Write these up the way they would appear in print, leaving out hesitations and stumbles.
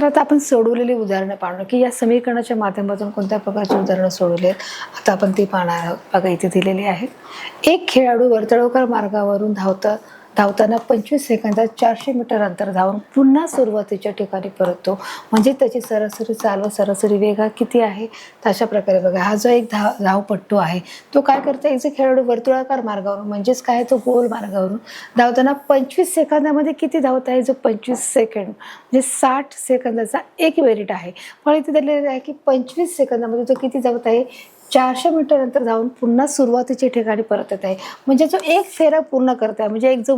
तर आता आपण सोडवलेली उदाहरणं पाहणार की या समीकरणाच्या माध्यमातून कोणत्या प्रकारची उदाहरणं सोडवली आहेत आता आपण ती पाहणार आहोत. बघा इथे दिलेली आहेत. एक खेळाडू वर्तुळाकार मार्गावरून धावताना 25 सेकंदात 400 मीटर अंतर धावून पुन्हा सुरुवातीच्या ठिकाणी परततो. म्हणजे त्याची सरासरी चाल व सरासरी वेग हा किती आहे. तर अशा प्रकारे बघा हा जो एक धावपट्टू आहे तो काय करतो, एक जो खेळाडू वर्तुळाकार मार्गावरून म्हणजेच काय तो गोल मार्गावरून धावताना 25 सेकंदामध्ये किती धावत आहे. जो 25 सेकंद म्हणजे 60 सेकंदाचा एक मिनिट आहे. पण इथे दिलेलं आहे की 25 सेकंदामध्ये तो किती धावत आहे, 400 मीटर अंतर धावून पुन्हा सुरुवातीच्या ठिकाणी परत येत आहे. म्हणजे जो एक फेरा पूर्ण करत आहे, म्हणजे एक जो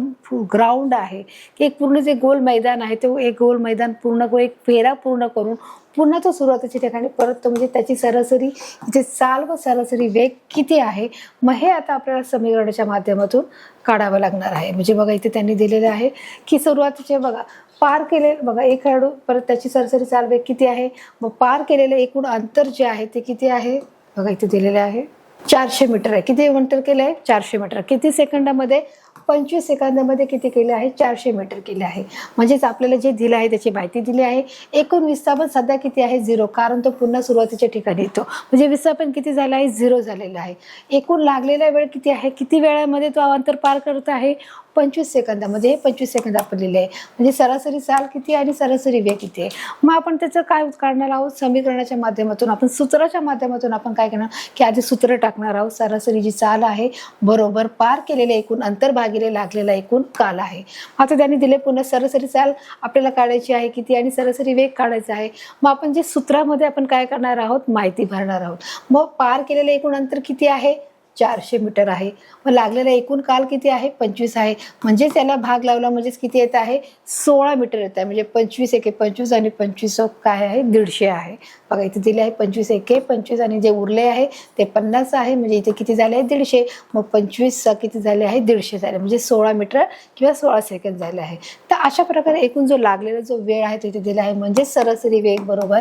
ग्राउंड आहे की एक पूर्ण जे गोल मैदान आहे ते एक गोल मैदान पूर्ण एक फेरा पूर्ण करून पुन्हा तो सुरुवातीच्या ठिकाणी परततो. म्हणजे त्याची सरासरी जे चाल व सरासरी वेग किती आहे. मग हे आता आपल्याला समीकरणाच्या माध्यमातून काढावं लागणार आहे. म्हणजे बघा इथे त्यांनी दिलेलं आहे की सुरुवातीचे बघा पार केले बघा एक खेळाडू परत त्याची सरासरी चाल वेग किती आहे. मग पार केलेलं एकूण अंतर जे आहे ते किती आहे. बघा इथे दिलेले आहे 400 मीटर आहे. किती मीटर केले आहे 400 मीटर. किती सेकंदामध्ये 25 सेकंदामध्ये किती केले आहे 400 मीटर केले आहे. म्हणजेच आपल्याला जे दिलं आहे त्याची माहिती दिली आहे. एकूण विस्थापन सध्या किती आहे 0, कारण तो पुन्हा सुरुवातीच्या ठिकाणी येतो. म्हणजे विस्थापन किती झालं आहे 0 झालेलं आहे. एकूण लागलेला वेळ किती आहे, किती वेळामध्ये तो अंतर पार करत आहे 25 सेकंदामध्ये. 25 सेकंद आपण लिहिले आहे. म्हणजे सरासरी चाल किती आहे आणि सरासरी वेग किती आहे. मग आपण त्याचं काय काढणार आहोत समीकरणाच्या माध्यमातून. आपण सूत्राच्या माध्यमातून आपण काय करणार की आधी सूत्र टाकणार आहोत. सरासरी जी चाल आहे बरोबर पार केलेले एकूण अंतर भागिले लागलेला एकूण काल आहे. आता त्यांनी दिले पुन्हा सरासरी चाल आपल्याला काढायची आहे किती आणि सरासरी वेग काढायचा आहे. मग आपण जे सूत्रामध्ये आपण काय करणार आहोत माहिती भरणार आहोत. मग पार केलेले एकूण अंतर किती आहे 400 मीटर आहे. मग लागलेला एकूण काल किती आहे 25 आहे. म्हणजे त्याला भाग लावला म्हणजेच किती येत आहे 16 मीटर येत आहे. म्हणजे 25 एके 25 आणि 25 काय आहे 150 आहे. बघा इथे दिले आहे 25 एके 25 आणि जे उरले आहे ते 50 आहे. म्हणजे इथे किती झाले आहे 150. मग 25 किती झाले आहे 150 झाले. म्हणजे 16 मीटर किंवा 16 सेकंद झाले आहे. तर अशा प्रकारे एकूण जो लागलेला जो वेळ आहे तिथे दिला आहे. म्हणजे सरासरी वेग बरोबर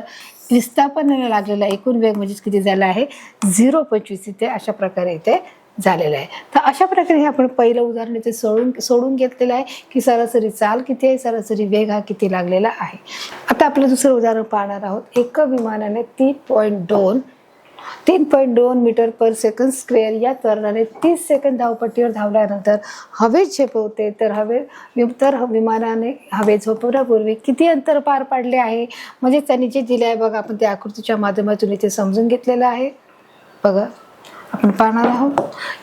विस्थापनाला लागलेला एकूण वेग म्हणजेच किती झाला आहे 0.25. इथे अशा प्रकारे इथे झालेलं आहे. तर अशा प्रकारे हे आपण पहिलं उदाहरण इथे सोडून घेतलेलं आहे की सरासरी चाल किती आहे, सरासरी वेग हा किती लागलेला आहे. आता आपलं दुसरं उदाहरण पाहणार आहोत. एका विमानाने 3.2 मीटर पर सेकंद स्क्वेअर या त्वरणाने 30 सेकंद धावपट्टीवर धावल्यानंतर हवेत झेपवते. तर विमानाने हवेत झोपवण्यापूर्वी किती अंतर पार पाडले आहे. म्हणजे त्यांनी जे दिले आहे बघा आपण त्या आकृतीच्या माध्यमातून इथे समजून घेतलेलं आहे. बघा आपण पाहणार आहोत.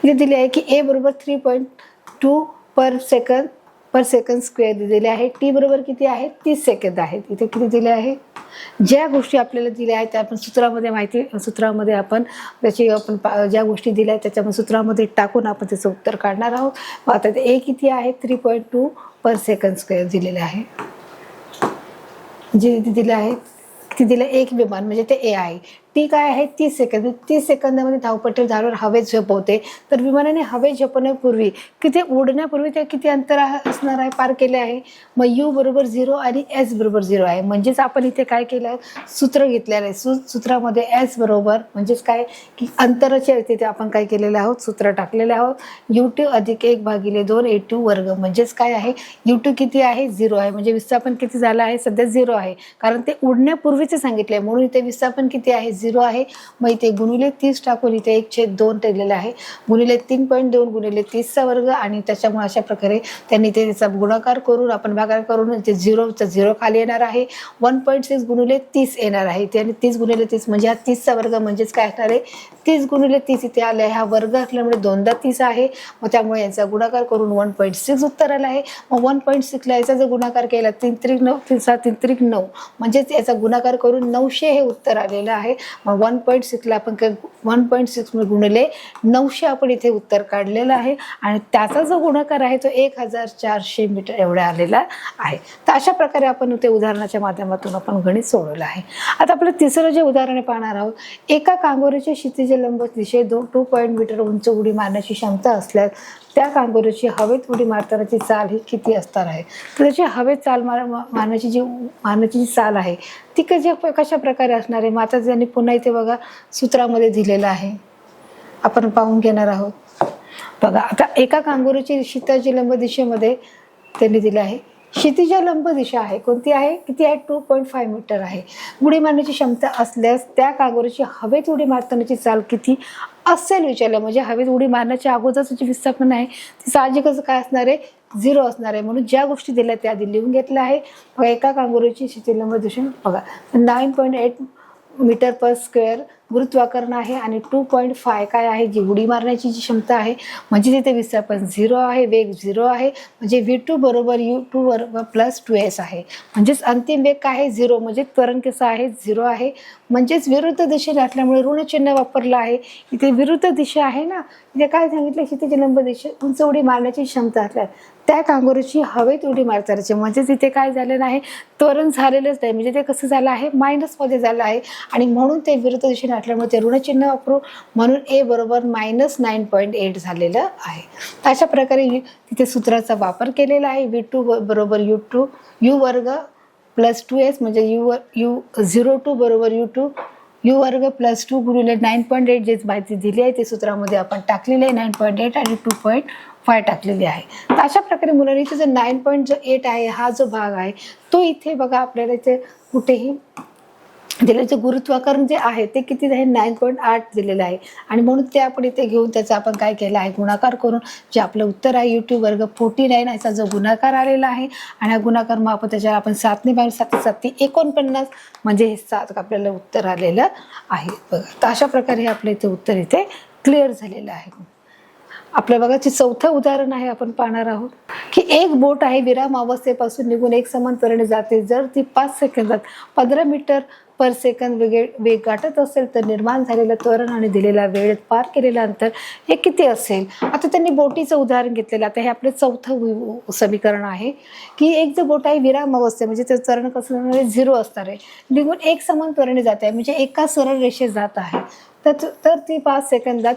इथे दिले आहे की ए बरोबर 3.2 पर सेकंद स्क्वेअर दिलेले आहे. टी बरोबर किती आहे 30 सेकंद आहेत. इथे किती दिले आहे. ज्या गोष्टी आपल्याला दिल्या आहेत त्या आपण सूत्रामध्ये आपण त्याची ज्या गोष्टी दिल्या आहेत त्याच्या सूत्रामध्ये टाकून आपण त्याचं उत्तर काढणार आहोत. आता ए किती आहे 3.2 पर सेकंद स्क्वेअर दिलेले आहे. जे दिले आहे किती दिलं एक विमान म्हणजे ते ए आहे. टी काय आहे 30 सेकंद. 30 सेकंदामध्ये धावपट्टीवर धावल्यावर हवेत झेपवते. तर विमानाने हवेत झेपवण्यापूर्वी किती उडण्यापूर्वी ते किती अंतर असणार आहे पार केले आहे. मग यू बरोबर 0 आणि एस बरोबर 0 आहे. म्हणजेच आपण इथे काय केलं आहे सूत्र घेतलेलं आहे. सूत्रामध्ये एस बरोबर म्हणजेच काय की अंतराच्या तिथे आपण काय केलेलं आहोत सूत्र टाकलेले आहोत. U2 अधिक 1/2 A2 वर्ग. म्हणजेच काय आहे U2 किती आहे 0 आहे. म्हणजे विस्थापन किती झालं आहे सध्या 0 आहे, कारण ते उडण्यापूर्वीचे सांगितले म्हणून इथे विस्थापन किती आहे 0 आहे. मग इथे गुणिले 30 टाकून इथे 1/2 ठेवलेलं आहे. गुणिले 3.2 गुणिले 30चा वर्ग आणि त्याच्यामुळे अशा प्रकारे त्यांनी ते त्याचा गुणाकार करून आपण भागाकार करून इथे 0 खाली येणार आहे. 1.6 गुणिले 30 येणार आहे. इथे आणि 30 गुणिले 30 म्हणजे हा 30चा वर्ग म्हणजेच काय असणार आहे 30 गुणिले 30 इथे आले आहे. हा वर्ग असल्यामुळे 2दा 30 आहे. मग त्यामुळे याचा गुणाकार करून 1.6 उत्तर आलं आहे. मग 1.6ला याचा जर गुणाकार केला 3 त्रिक 9 3 7 3 त्रिक 9 म्हणजेच याचा गुणाकार करून 900 हे उत्तर आलेलं आहे. मग 1.6ला आपण 1.6 गुणिले 900 आपण इथे उत्तर काढलेलं आहे आणि त्याचा जो गुणाकार आहे तो 1400 मीटर एवढा आलेला आहे. तर अशा प्रकारे आपण ते उदाहरणाच्या माध्यमातून आपण गणित सोडवलं आहे. आता आपलं तिसरं जे उदाहरण पाहणार आहोत. एका कांगोरीच्या क्षितिज लंब दिशेत 2 मीटर उंच उडी मारण्याची क्षमता असल्यास त्या कांगोरीची हवेत उडी मारतानाची चाल ही किती असणार आहे. तर त्याची हवेत चाल मारण्याची जी चाल आहे ती कशा प्रकारे असणार आहे. मग आता त्यांनी पुन्हा इथे बघा सूत्रामध्ये दिलेलं आहे आपण पाहून घेणार आहोत. बघा आता एका कांगोरीची क्षितिज लंब दिशेमध्ये त्यांनी दिलं आहे क्षितिज लंब दिशा आहे, कोणती आहे, किती आहे, 2.5 मीटर आहे. उडी मारण्याची क्षमता असल्यास त्या कांगारूची हवेत उडी मारतानाची चाल किती असेल विचारलं. म्हणजे हवेत उडी मारण्याच्या अगोदरचं जे विस्थापन आहे ती साहजिकच काय असणार आहे, 0 असणार आहे. म्हणून ज्या गोष्टी दिल्या त्या आधी लिहून घेतल्या आहे. बघा, एका कांगारूची क्षितिज लंब दिशा बघा 9.8 मीटर पर स्क्वेअर गुरुत्वाकर्षण आहे आणि 2.5 काय आहे, जी उडी मारण्याची जी क्षमता आहे, म्हणजे तिथे विस्थापन 0 आहे, वेग 0 आहे. म्हणजे v2 बरोबर u2 वर्ग प्लस 2s आहे. म्हणजेच अंतिम वेग काय आहे, 0. म्हणजे त्वरण कसं आहे, 0 आहे. म्हणजेच विरुद्ध दिशेने असल्यामुळे ऋण चिन्ह वापरलं आहे. इथे विरुद्ध दिशा आहे ना, इथे काय सांगितलं, क्षितिज लंब दिशा उंच उडी मारण्याची क्षमता असल्या त्या कांगारूची हवेत उडी मारतानाची, म्हणजे तिथे काय झालं नाही, त्वरण झालेलंच नाही. म्हणजे ते कसं झालं आहे, मायनसमध्ये झालं आहे. आणि म्हणून ते विरुद्ध दिशेने असल्यामुळे ते ऋणचिन्ह वापरू. म्हणून ए बरोबर -9.8 झालेलं आहे. तर अशा प्रकारे तिथे सूत्राचा वापर केलेला आहे. v2 बरोबर u वर्ग प्लस 2s म्हणजे u02 बरोबर u वर्ग प्लस 2 गुणिले 9.8 जे माहिती दिली आहे ते सूत्रामध्ये आपण टाकलेली आहे. 9.8 आणि 2.5 टाकलेली आहे. तर अशा प्रकारे मुलांनी इथे जो 9.8 आहे हा जो भाग आहे तो इथे बघा आपल्याला इथे कुठेही दिलं, जे गुरुत्वाकर्षण जे आहे ते किती आहे, 9.8 दिलेलं आहे. आणि म्हणून ते आपण इथे घेऊन त्याचा आपण काय केलं आहे, गुणाकार करून जे आपलं उत्तर आहे u2 वर्ग 49 याचा जो गुणाकार आलेला आहे. आणि हा गुणाकार मग आपण त्याच्यावर आपण 7ने बाहेर 7 49 म्हणजे हे 7 आपल्याला उत्तर आलेलं आहे. बघा, तर अशा प्रकारे आपलं इथे उत्तर इथे क्लिअर झालेलं आहे. आपल्या बघा जे चौथं उदाहरण आहे आपण पाहणार आहोत की एक बोट आहे विराम अवस्थेपासून निघून एक समान त्वरेने जाते. जर ती 5 सेकंदात 15 मीटर पर सेकंद वेग गाठत असेल तर निर्माण झालेलं त्वरण आणि दिलेला वेळेत पार केलेलं अंतर हे किती असेल. आता त्यांनी बोटीचं उदाहरण घेतलेलं. आता हे आपलं चौथं समीकरण आहे की एक जर बोट आहे विराम अवस्थे म्हणजे त्याचं त्वरण कसं असणार आहे, 0 असणार आहे. निघून एक समान त्वरेने जाते आहे म्हणजे एका सरळ रेषेत जात आहे. तर ती 5 सेकंदात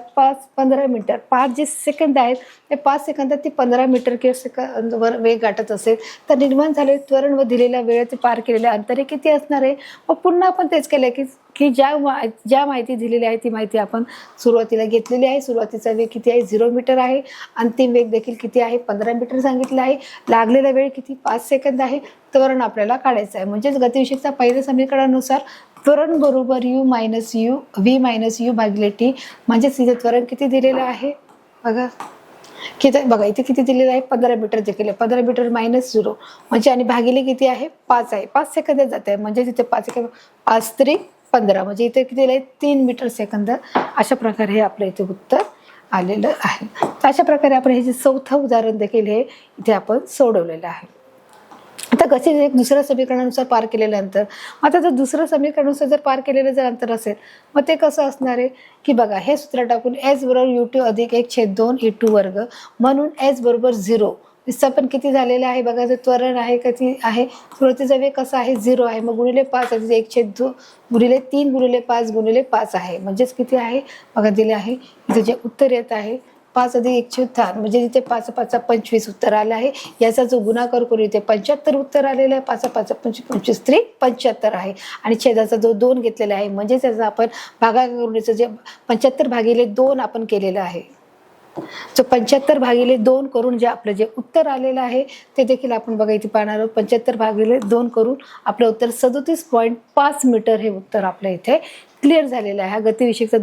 15 मीटर 5 जे सेकंद आहेत ते 5 सेकंदात ती 15 मीटर किंवा सेकंदवर वेग गाठत असेल तर निर्माण झालेले त्वरण व दिलेल्या वेळेत पार केलेले अंतर हे किती असणार आहे. मग पुन्हा आपण तेच केलं की ज्या माहिती दिलेली आहे ती माहिती आपण सुरुवातीला घेतलेली आहे. सुरुवातीचा वेग किती आहे, 0 मीटर आहे. अंतिम वेग देखील किती आहे, 15 मीटर सांगितलं आहे. लागलेला वेळ किती, 5 सेकंद आहे. त्वरण आपल्याला काढायचं आहे. म्हणजेच गतिविषयीच्या पहिल्या समीकरणानुसार त्वरण बरोबर v मायनस u भागिले t. म्हणजेच इथे त्वरण किती दिलेलं आहे बघा, बघा इथे किती दिलेलं आहे, 15 मीटर देखील आहे. 15 मीटर मायनस 0 म्हणजे आणि भागिले किती आहे, 5 आहे. 5 सेकंद जात आहे म्हणजे तिथे 5 सेकंद 5 त्रिक 15 म्हणजे इथे किती आहे, 3 मीटर सेकंद. अशा प्रकारे हे आपलं इथे उत्तर आलेलं आहे. तर अशा प्रकारे आपण हे जे चौथं उदाहरण देखील हे इथे आपण सोडवलेलं आहे. आता कसे एक दुसऱ्या समीकरणानुसार पार केलेलं अंतर. आता जर दुसऱ्या समीकरणानुसार जर पार केलेलं जर अंतर असेल मग ते कसं असणार आहे की बघा हे सूत्र टाकून s बरोबर u2 अधिक 1/2 e2 वर्ग म्हणून s बरोबर 0. विस्थापन किती झालेलं आहे बघा, जर त्वरण आहे किती आहे, सुरुवातीचा वेग कसा आहे, 0 आहे. मग गुणिले 5 अधिक 1/2 गुणिले 3 गुणिले 5 गुणिले 5 आहे. म्हणजेच किती आहे बघा दिले आहे. इथे जे उत्तर येत आहे 5 अधिक 1/4 म्हणजे इथे 5 5 25 उत्तर आलं आहे. याचा जो गुणाकार करून इथे 75 उत्तर आलेलं आहे. 5 5 25 त्रिक 75 आहे. आणि छेदाचा जो 2 घेतलेला आहे म्हणजे त्याचा आपण भागाकाराचं जे 75 भागिले 2 आपण केलेलं आहे. जो 75 भागिले 2 करून जे आपलं जे उत्तर आलेलं आहे ते देखील आपण बघा इथे पाहणार आहोत. 75 भागिले 2 करून आपलं उत्तर 37.5 मीटर हे उत्तर आपल्या इथे क्लिअर झालेला आहे. हा गतिविषयीचा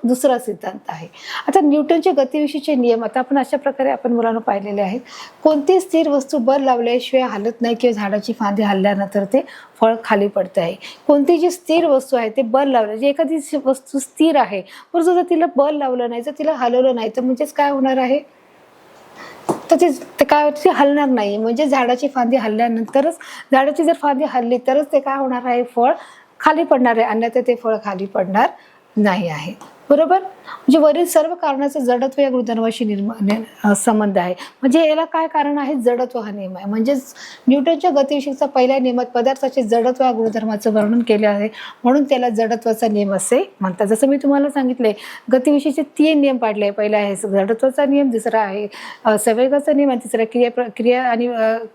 दुसरा सिद्धांत आहे. आता न्यूटनचे गतिविषयीचे नियम आता आपण अशा प्रकारे आपण मुलांना पाहिलेले आहेत. कोणती स्थिर वस्तू बल लावल्याशिवाय हालत नाही किंवा झाडाची फांदी हलल्यानंतर ते फळ खाली पडते आहे. कोणती जी स्थिर वस्तू आहे ते बल लावलं, जे एखादी वस्तू स्थिर आहे परंतु जर तिला बल लावलं नाही, जर तिला हलवलं नाही तर म्हणजेच काय होणार आहे, तर ते काय होते, हलणार नाही. म्हणजे झाडाची फांदी हलल्यानंतरच, झाडाची जर फांदी हलली तरच ते काय होणार आहे, फळ खाली पडणार आहे, अन्यथा ते फळ खाली पडणार नाही आहे. बरोबर. म्हणजे वरील सर्व कारणाचं जडत्व या गुणधर्माशी संबंध आहे. म्हणजे याला काय कारण आहे, जडत्व हा नियम आहे. म्हणजेच न्यूटनच्या गतिविषयीचा पहिल्या नियमात पदार्थाचे जडत्व या गुणधर्माचं वर्णन केले आहे म्हणून त्याला जडत्वाचा नियम असे म्हणतात. जसं मी तुम्हाला सांगितले गतिविषयीचे 3 नियम पाडले. पहिला आहे जडत्वाचा नियम, दुसरा आहे संवेगाचा नियम आणि तिसरा क्रिया आणि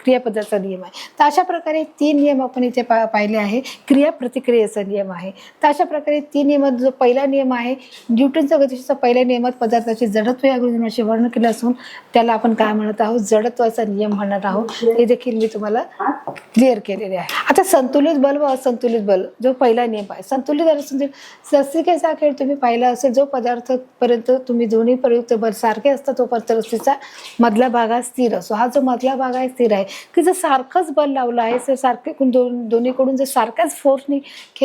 क्रियापदाचा नियम आहे. तर अशा प्रकारे 3 नियम आपण इथे पाहिले आहे. क्रिया प्रतिक्रियेचा नियम आहे. तर अशा प्रकारे 3 नियमात जो पहिला नियम आहे न्यूटनचा गतिशीचा पहिल्या नियमात पदार्थाची जडत्व या गुणधर्माचे वर्णन केले असून त्याला आपण काय म्हणत आहोत, जडत्वाचा नियम म्हणत आहोत. हे देखील मी तुम्हाला क्लिअर केलेले आहे. आता संतुलित बल व असंतुलित बल जो पहिला नियम आहे, संतुलित आणि असंतुलित रस्सिकेचा खेळ तुम्ही पाहिला असेल. जो पदार्थ पर्यंत तुम्ही दोन्ही प्रयुक्त बल सारखे असतात तोपर्यंत रस्सीचा मधला भाग हा स्थिर असतो. हा जो मधला भाग आहे स्थिर आहे, की जर सारखंच बल लावलं आहे, जर सारखे दोन्हीकडून जर सारख्याच फोर्सनी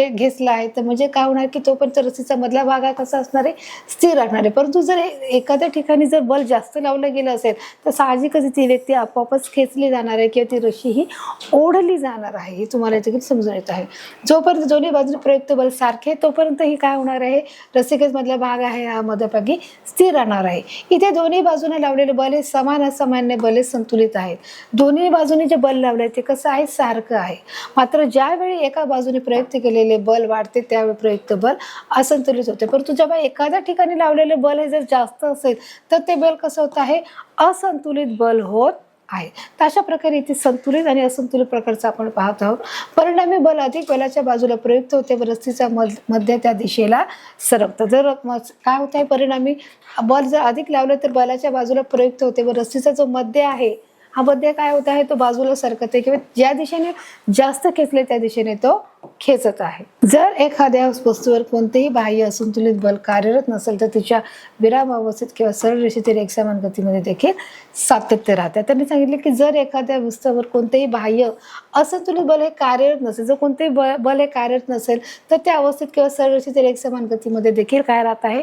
घेतला आहे तर म्हणजे काय होणार की तोपर्यंत रस्सीचा मधला भाग हा कसा असणार आहे, स्थिर असणार आहे. परंतु जर एखाद्या ठिकाणी जर बल जास्त लावलं गेलं असेल तर साहजिकच ती व्यक्ती आपोआपच खेचली जाणार आहे किंवा ती रस्सी ही ओढली जाणार आहे. हे तुम्हाला देखील समजून येत आहे. जोपर्यंत दोन्ही बाजूने प्रयुक्त बल सारखे तोपर्यंत ही काय होणार आहे, रस्सिकेचा मधला भाग आहे हा मध्यभागी स्थिर राहणार आहे. इथे दोन्ही बाजूने लावलेले बल हे समान असामान्य बल संतुलित आहेत. दोन्ही बाजूने जे बल लावले ते कसं आहे, सारखं आहे. मात्र ज्यावेळी एका बाजूने प्रयुक्त केलेले बल वाढते त्यावेळी प्रयुक्त बल असंतुलित होते. परंतु जेव्हा एखाद्या ठिकाणी लावलेले बल हे जर जास्त असेल तर ते बल कसं होत आहे, असंतुलित बल होत आहे. तर अशा प्रकारे इथे संतुलित आणि असंतुलित प्रकारचं आपण पाहत आहोत. परिणामी बल अधिक बलाच्या बाजूला प्रयुक्त होते व रस्सीचा मध्य त्या दिशेला सरकतं. जर काय होत आहे, परिणामी बल जर अधिक लावलं तर बलाच्या बाजूला प्रयुक्त होते व रस्सीचा जो मध्य आहे हा मध्य काय होत आहे, तो बाजूला सरकते किंवा ज्या दिशेने जास्त खेचले त्या दिशेने तो खेचत आहे. जर एखाद्या वस्तूवर कोणतेही बाह्य असंतुलित बल कार्यरत नसेल तर तिच्या विराम अवस्थेत किंवा सरळ रेषेतील एकसमान गतीमध्ये देखील सातत्य राहते. त्यांनी सांगितले की जर एखाद्या वस्तूवर कोणतेही बाह्य असंतुलित बल हे कार्यरत नसेल, जर कोणतेही बल हे कार्यरत नसेल तर त्या अवस्थेत किंवा सरळ रेषेतील एकसमान गतीमध्ये देखील काय राहत आहे,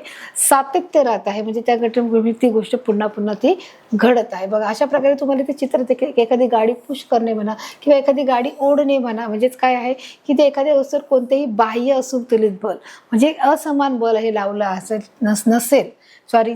सातत्य राहत आहे. म्हणजे त्या घटनेपूर्वी ती गोष्ट पुन्हा पुन्हा ती घडत आहे. बघा अशा प्रकारे तुम्हाला ते चित्र देखील एखादी गाडी पुश करणे म्हणा किंवा एखादी गाडी ओढणे म्हणा, म्हणजेच काय आहे की ते एखाद्या वस्तूवर कोणतेही बाह्य असंतुलित बल म्हणजे असमान बल हे लावलं असेल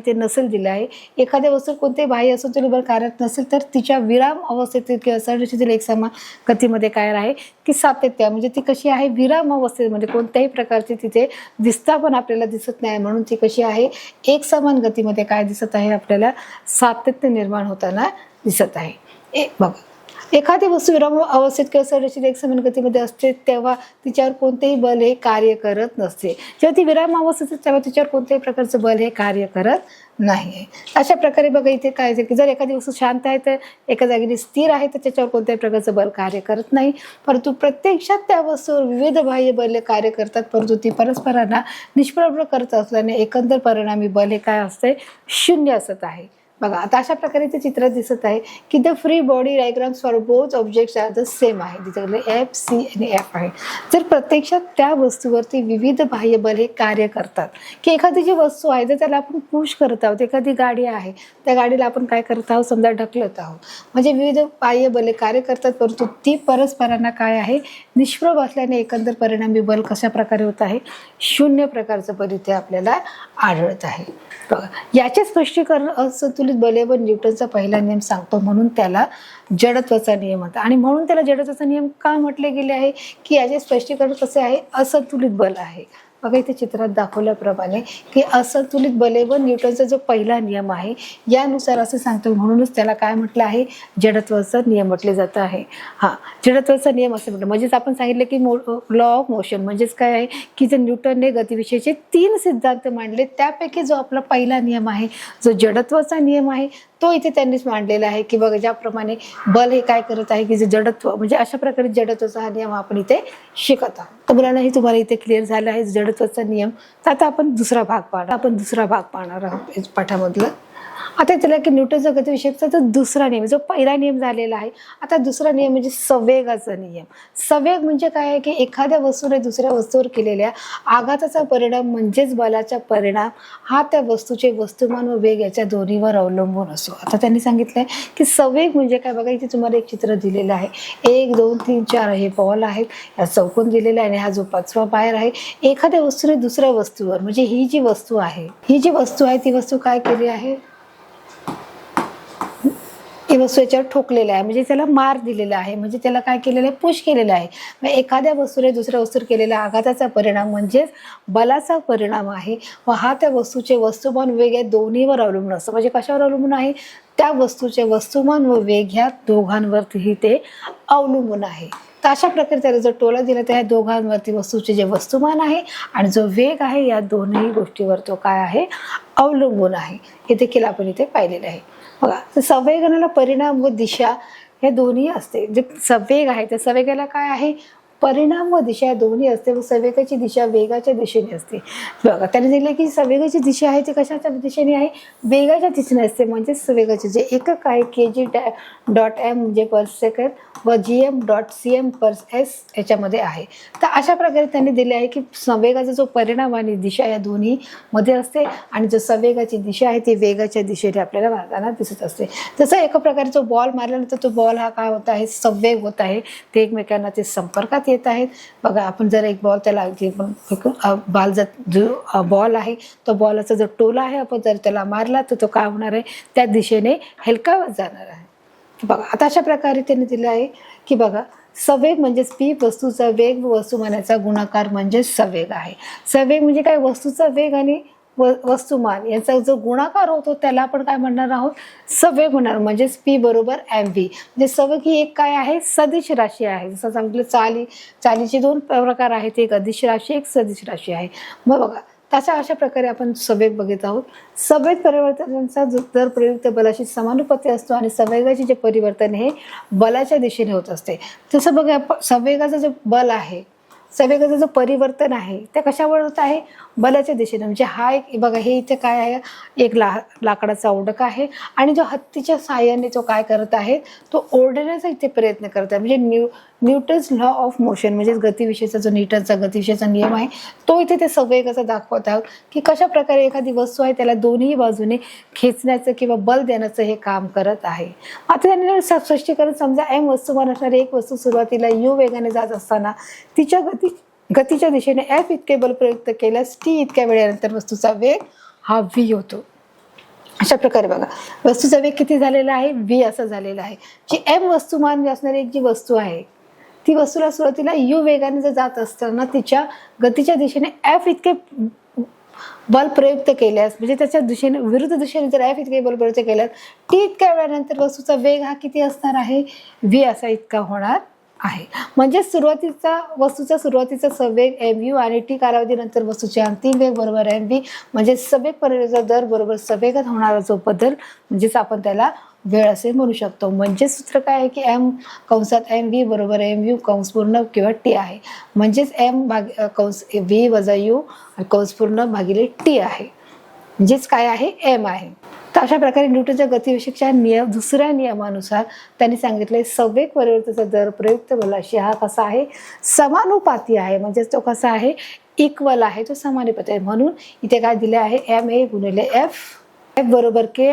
ते नसेल दिलं आहे. एखाद्या वस्तूवर कोणतेही बाह्य असंतुलित बल कार्यरत नसेल तर तिच्या विराम अवस्थेतील किंवा सरळ रेषेतील एकसमान गतीमध्ये काय आहे की सातत्य, म्हणजे ती कशी आहे, विराम अवस्थेमध्ये कोणत्याही प्रकारची तिथे विस्थापन आपल्याला दिसत नाही. म्हणून ती कशी आहे, एकसमान गतीमध्ये काय दिसत आहे, आपल्याला सातत्य निर्माण होताना दिसत आहे. बघा एखादी वस्तू विराम अवस्थेत किंवा सरळ रेषेतील एकसमान गतीमध्ये असते तेव्हा तिच्यावर कोणतेही बल हे कार्य करत नसते. जेव्हा ती विराम अवस्थेत तेव्हा तिच्यावर कोणत्याही प्रकारचं बल हे कार्य करत नाही. अशा प्रकारे बघा इथे काय की जर एखादी वस्तू शांत आहे तर एका जागी स्थिर आहे तर त्याच्यावर कोणत्याही प्रकारचं बल कार्य करत नाही. परंतु प्रत्यक्षात त्या वस्तूवर विविध बाह्य बल कार्य करतात, परंतु ती परस्परांना निष्प्रभ करत असल्याने एकंदर परिणामी बल हे काय असते, शून्य असत आहे. बघा आता अशा प्रकारे ते चित्र दिसत आहे की the free body diagrams for both objects are the same आहे. तिच्याकडे एफ सी आणि एफ आहे. जर प्रत्यक्षात त्या वस्तूवरती विविध बाह्य बल हे कार्य करतात की एखादी जी वस्तू आहे जर त्याला आपण पुश करत आहोत, एखादी गाडी आहे त्या गाडीला आपण काय करत आहोत, समजा ढकलत आहोत, म्हणजे विविध बाह्य बले कार्य करतात परंतु ती परस्परांना काय आहे, निष्प्रभ असल्याने एकंदर परिणामी बल कशा प्रकारे होत आहे, शून्य प्रकारचं बल इथे आपल्याला आढळत आहे. बघा याचे स्पष्टीकरण असंतुलित बले व न्यूटनचा पहिला नियम सांगतो, म्हणून त्याला जडत्वाचा नियम होता. आणि म्हणून त्याला जडत्वाचा नियम का म्हटले गेले आहे की याचे स्पष्टीकरण कसे आहे, असंतुलित बल आहे. बघा इथे चित्रात दाखवल्याप्रमाणे की असंतुलित बले व न्यूटनचा जो पहिला नियम आहे यानुसार असं सांगतो, म्हणूनच त्याला काय म्हटलं आहे, जडत्वाचा नियम म्हटले जात आहे. जडत्वाचा नियम असं म्हटलं म्हणजेच आपण सांगितलं की लॉ ऑफ मोशन म्हणजेच काय आहे की जे न्यूटनने गतिविषयीचे 3 सिद्धांत मांडले त्यापैकी जो आपला पहिला नियम आहे, जो जडत्वाचा नियम आहे तो इथे त्यांनीच मांडलेला आहे की बघा ज्याप्रमाणे बल हे काय करत आहे की जे जडत्व म्हणजे अशा प्रकारे जडत्वाचा हा नियम आपण इथे शिकत आहोत. तर मुलांनाही तुम्हाला इथे क्लिअर झालं आहे जडत्वाचा नियम. तर आता आपण दुसरा भाग पाहणार आहोत पाठामधलं. आता त्याला की न्यूटनचा गतिविषयीचा जो दुसरा नियम, जो पहिला नियम झालेला आहे, आता दुसरा नियम म्हणजे संवेगाचा नियम. संवेग म्हणजे काय आहे की एखाद्या वस्तूने दुसऱ्या वस्तूवर केलेल्या आघाताचा परिणाम म्हणजेच बलाचा परिणाम हा त्या वस्तूचे वस्तुमान व वेग याच्या दोन्हीवर अवलंबून असतो. आता त्यांनी सांगितलंय की संवेग म्हणजे काय, बघा इथे तुम्हाला एक चित्र दिलेलं आहे, 1 2 3 4 हे बॉल आहेत, या चौकोन दिलेला आहे आणि हा जो 5वा बाहेर आहे. एखाद्या वस्तूने दुसऱ्या वस्तूवर म्हणजे ही जी वस्तू आहे ती वस्तू काय केली आहे, ही वस्तू याच्यावर ठोकलेला आहे म्हणजे त्याला मार दिलेला आहे, म्हणजे त्याला काय केलेलं आहे, पुश केलेलं आहे. मग एखाद्या वस्तूने दुसऱ्या वस्तूवर केलेला आघाताचा परिणाम म्हणजेच बलाचा परिणाम आहे व हा त्या वस्तूचे वस्तुमान वेग या दोन्हीवर अवलंबून असतं. म्हणजे कशावर अवलंबून आहे, त्या वस्तूचे वस्तुमान व वेग ह्या दोघांवरतीही ते अवलंबून आहे. तर अशा प्रकारे त्याला जो टोला दिला तर ह्या दोघांवरती वस्तूचे जे वस्तुमान आहे आणि जो वेग आहे या दोन्ही गोष्टीवर तो काय आहे, अवलंबून आहे. हे देखील आपण इथे पाहिलेलं आहे. बघा, तर संवेगाला परिणाम व दिशा हे दोन्ही असते. जे संवेग आहे त्या संवेगाला काय आहे, परिणाम व दिशा या दोन्ही असते व संवेगाची दिशा वेगाच्या दिशेने असते. बघा, त्याने दिले की संवेगाची दिशा आहे ती कशाच्या दिशेने आहे, वेगाच्या दिशेने असते. म्हणजे संवेगाचे जे एकक आहे kg.m म्हणजे पर सेकंड व gm.cm पर s याच्यामध्ये आहे. तर अशा प्रकारे त्यांनी दिले आहे की संवेगाचा जो परिणाम आणि दिशा या दोन्ही मध्ये असते आणि जो संवेगाची दिशा आहे ती वेगाच्या दिशेने आपल्याला मारताना दिसत असते. जसं एका प्रकारे जो बॉल मारल्यानंतर तो बॉल हा काय होत आहे, संवेग होत आहे, ते एकमेकांना ते संपर्कात येत आहेत. बघा, आपण जर एक बॉल त्याला बॉल जो बॉल आहे तो बॉलाचा जो टोला आहे आपण जर त्याला मारला तर तो काय होणार आहे, त्या दिशेने हेलकावत जाणार आहे. बघा, आता अशा प्रकारे त्यांनी दिलं आहे की बघा, संवेग म्हणजे पी वस्तूचा वेग व वस्तुमानाचा गुणाकार म्हणजे संवेग आहे. संवेग म्हणजे काय, वस्तूचा वेग आणि वस्तुमान यांचा जो गुणाकार होतो त्याला आपण काय म्हणणार आहोत, संवेग होणार. म्हणजेच पी बरोबर एम व्ही. म्हणजे संवेग ही एक काय आहे, सदिश राशी आहे. जसं सांगितलं चालीचे दोन प्रकार आहेत, एक अदिश राशी एक सदिश राशी आहे. मग बघा, तशा अशा प्रकारे आपण संवेग बघित आहोत. संवेग परिवर्तनाचा दर प्रयुक्त बलाशी समानुपाती असतो आणि संवेगाचे जे परिवर्तन हे बलाच्या दिशेने होत असते. तसं बघा, संवेगाचं जे बल आहे, संवेगाचं जो परिवर्तन आहे ते कशावर होत आहे, बलाच्या दिशेने. म्हणजे हा एक बघा, हे इथे काय आहे, एक लाकडाचा ओढक आहे आणि जो हत्तीच्या साहाय्याने तो काय करत आहे, तो ओढण्याचा इथे प्रयत्न करत आहे. म्हणजे न्यूटन्स लॉ ऑफ मोशन म्हणजे गतीविषयीचा जो न्यूटनचा गतीविषयीचा नियम आहे तो इथे ते संवेगाचा दाखवत आहोत की कशा प्रकारे एखादी वस्तू आहे त्याला दोन्ही बाजूने खेचण्याचं किंवा बल देण्याचं हे काम करत आहे. आता त्यांनी स्पष्टीकरण, समजा एम वस्तुमान असणारी एक वस्तू सुरुवातीला यू वेगाने जात असताना तिच्या गतीच्या दिशेने एफ इतके बल प्रयुक्त केल्यास टी इतक्या वेळेनंतर वस्तूचा वेग हा व्ही होतो. अशा प्रकारे बघा, वस्तूचा वेग किती झालेला आहे, व्ही असा झालेला आहे. जी एम वस्तुमान असणारी एक जी वस्तू आहे ती वस्तूला सुरुवातीला यू वेगाने जर जात असताना तिच्या गतीच्या दिशेने एफ इतके बल प्रयुक्त केल्यास, म्हणजे त्याच्या दिशेने विरुद्ध दिशेने जर एफ इतके बल प्रयुक्त केल्यास टी इतक्या वेळानंतर वस्तूचा वेग हा किती असणार आहे, व्ही असा इतका होणार आहे. म्हणजे वस्तूचा सुरुवातीचा संवेग एम यू आणि टी कालावधीनंतर वस्तूचे अंतिम वेग बरोबर एम व्ही. म्हणजे संवेग परिवर्तनाचा दर बरोबर संवेगात होणारा जो बदल म्हणजेच आपण त्याला वेळ असे म्हणू शकतो. म्हणजे सूत्र काय आहे की एम कंसात एम व्ही बरोबर एम यू कंस पूर्ण किंवा टी आहे. म्हणजेच एम कंस व्ही वजा यू कंस पूर्ण भागिले टी आहे. म्हणजेच काय आहे, एम आहे. तर अशा प्रकारे न्यूटनच्या गतिविषयीच्या दुसऱ्या नियमानुसार त्यांनी सांगितले संवेग परिवर्तनाचा दर प्रयुक्त बलाशी हा कसा आहे, समानुपाती आहे. म्हणजे तो कसा आहे, इक्वल आहे, तो समानुपाती आहे. म्हणून इथे काय दिले आहे, एम ए गुणिले एफ बरोबर के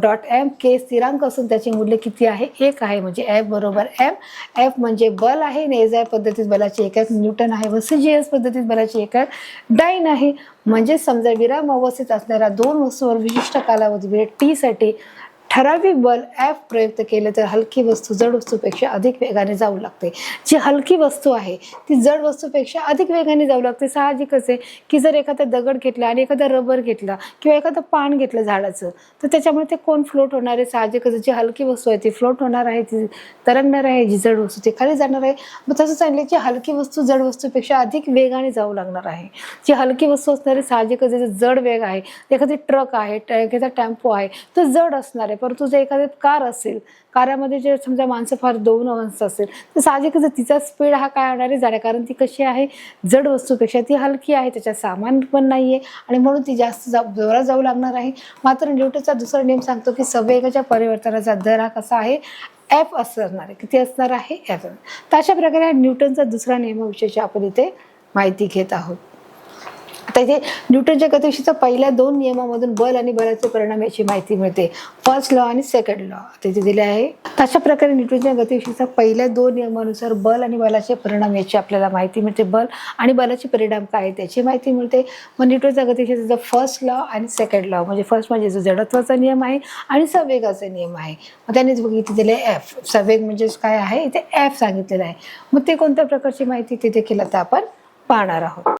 डॉट एम. के स्थिरांक असून त्याचे मूल्य किती आहे, 1 आहे. म्हणजे एफ बरोबर एम. एफ म्हणजे बल आहे, एसआय पद्धतीत बलाचे एकक न्यूटन आहे व सीजीएस पद्धतीत बलाचे एकक डाइन आहे. म्हणजे समजा विराम अवस्थेत असणाऱ्या दोन वस्तूंवर विशिष्ट कालावधी टी साठी ठराविक बल एफ प्रयुक्त केले तर हलकी वस्तू जड वस्तूपेक्षा अधिक वेगाने जाऊ लागते. जी हलकी वस्तू आहे ती जड वस्तूपेक्षा अधिक वेगाने जाऊ लागते. साहजिकच आहे की जर एखादा दगड घेतला आणि एखादा रबर घेतला किंवा एखादं पान घेतलं झाडाचं तर त्याच्यामुळे ते कोण फ्लोट होणार आहे, साहजिकच. जी हलकी वस्तू आहे ती फ्लोट होणार आहे, ती तरंगणार आहे, जी जड वस्तू ती खाली जाणार आहे. मग तसं सांगितलं की हलकी वस्तू जड वस्तूपेक्षा अधिक वेगाने जाऊ लागणार आहे. जी हलकी वस्तू असणारी साहजिकच जड वेग आहे, एखादी ट्रक आहे, एखादा टेम्पो आहे, तो जड असणार आहे. परंतु जर एखादी कार असेल, कारमध्ये जे समजा माणसं फार 2 माणसं असेल तर साहजिकच तिचा स्पीड हा काय होणार आहे, जाणार. कारण ती कशी आहे, जड वस्तूपेक्षा ती हलकी आहे, त्याच्यात सामान पण नाहीये आणि म्हणून ती जास्त जोरात जाऊ लागणार आहे. मात्र न्यूटनचा दुसरा नियम सांगतो की संवेगाच्या परिवर्तनाचा दर हा कसा आहे, एफ असणार आहे. किती असणार आहे, एफ. तर अशा प्रकारे न्यूटनचा दुसरा नियमाविषयीची आपण इथे माहिती घेत आहोत. आता इथे न्यूटनच्या गतिविषयीच्या पहिल्या 2 नियमामधून बल आणि बलाचे परिणाम याची माहिती मिळते. फर्स्ट लॉ आणि सेकंड लॉ तिथे दिले आहे. अशा प्रकारे न्यूटनच्या गतिविषयीच्या पहिल्या 2 नियमानुसार बल आणि बलाचे परिणाम याची आपल्याला माहिती मिळते. बल आणि बलाचे परिणाम काय आहे त्याची माहिती मिळते. मग न्यूटनच्या गतिविषयीचा फर्स्ट लॉ आणि सेकंड लॉ म्हणजे फर्स्ट म्हणजे जो जडत्वाचा नियम आहे आणि संवेगाचा नियम आहे. मग त्यांनीच बघितले दिले एफ. संवेग म्हणजे काय आहे, इथे एफ सांगितलेलं आहे. मग ते कोणत्या प्रकारची माहिती ते देखील आता आपण पाहणार आहोत.